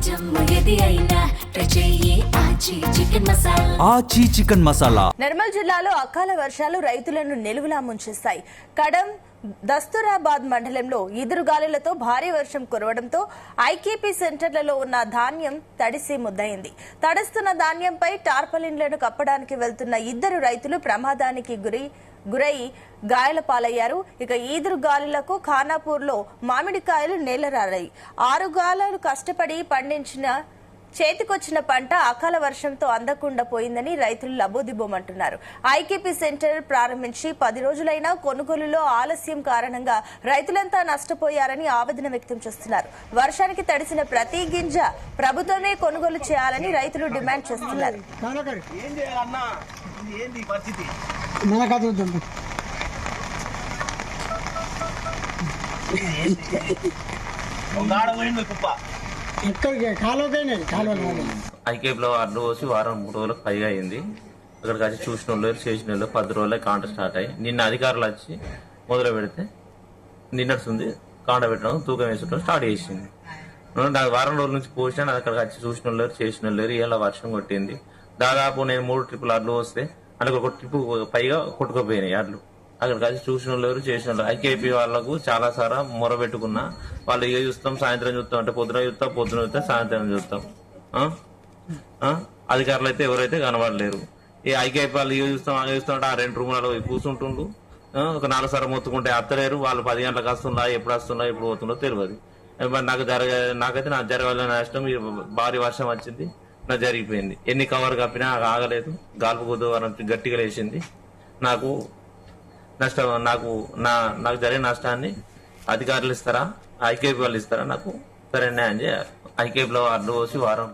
జమ్ము ఏది అయినా ట్రై చెయ్యి ఆచి చికెన్ మసాలా. ఆచి చికెన్ మసాలా. నిర్మల్ జిల్లాలో అకాల వర్షాలు రైతులను నిలువులా ముంచేస్తాయి. కడం దస్తూరాబాద్ మండలంలో ఈదురుగాలులతో భారీ వర్షం కురవడంతో ఐకేపీ సెంటర్లలో ఉన్న ధాన్యం తడిసి ముద్దయింది. తడుస్తున్న ధాన్యంపై టార్పలిన్లను కప్పడానికి వెళ్తున్న ఇద్దరు రైతులు ప్రమాదానికి గురై గాయాల పాలయ్యారు. ఇక ఈదురుగాలులకు ఖానాపూర్లో మామిడికాయలు నేలరారాయి. 6 గాలాలు కష్టపడి పండించిన చేతికొచ్చిన పంట అకాల వర్షంతో అందకుండా పోయిందని రైతులు లబోదిబోమంటున్నారు. ఐకేపీ సెంటర్ ప్రారంభించి 10 రోజులైనా కొనుగోలులో ఆలస్యం కారణంగా రైతులంతా నష్టపోయారని ఆవేదన వ్యక్తం చేస్తున్నారు. వర్షానికి తడిసిన ప్రతి గింజ ప్రభుత్వమే కొనుగోలు చేయాలని రైతులు డిమాండ్ చేస్తున్నారు. ఐకేపీలో అడ్డు పోసి వారం 3 రోజులకు పైగా అయింది. అక్కడికి వచ్చి చూసిన వాళ్ళు చేసిన వాళ్ళు 10 రోజులే కాంట స్టార్ట్ అయ్యి నిన్న అధికారులు వచ్చి మొదలు పెడితే నిన్నడుతుంది కాంట పెట్టడం తూకం వేసడం స్టార్ట్ చేసింది. నాకు వారం రోజుల నుంచి పోసినా అక్కడికి వచ్చి చూసిన వాళ్ళు చేసిన వాళ్ళు ఇలా వర్షం కొట్టింది. దాదాపు నేను 3 ట్రిప్పులు అడ్లు వస్తే అంటే ఒక ట్రిప్ పైగా కొట్టుకుపోయినాయి అడ్లు. అక్కడికి వచ్చి చూసిన వాళ్ళు చేసిన వాళ్ళు ఐకేపీ వాళ్ళకు చాలా సారా మొరబెట్టుకున్నా. వాళ్ళు ఇక చూస్తాం సాయంత్రం చూస్తాం అంటే పొద్దున చూస్తాం సాయంత్రం చూస్తాం. అధికారులు అయితే ఎవరైతే కనబడలేరు. ఈ ఐకేపీ వాళ్ళు ఇక చూస్తాం అలా చూస్తాం అంటే ఆ 2 రూములలో కూర్చుంటుండ్రు. ఒక 4 సార్లు మొత్తుకుంటే అత్తలేరు. వాళ్ళు 10 గంటలకు వస్తుందా ఎప్పుడు వస్తుందా ఎప్పుడు పోతుందో తెలియదు. నాకైతే నాకు జరగాలని నష్టం. భారీ వర్షం వచ్చింది నాకు జరిగిపోయింది. ఎన్ని కవర్ కప్పినా ఆగలేదు. గాల్పు గుద్దవరం గట్టిగా లేచింది. నాకు జరిగిన నష్టాన్ని అధికారులు ఇస్తారా ఐకేపీ వాళ్ళు ఇస్తారా నాకు సరైన న్యాయం చేయాలి. ఐకేపీలో అడ్డు పోసి వారం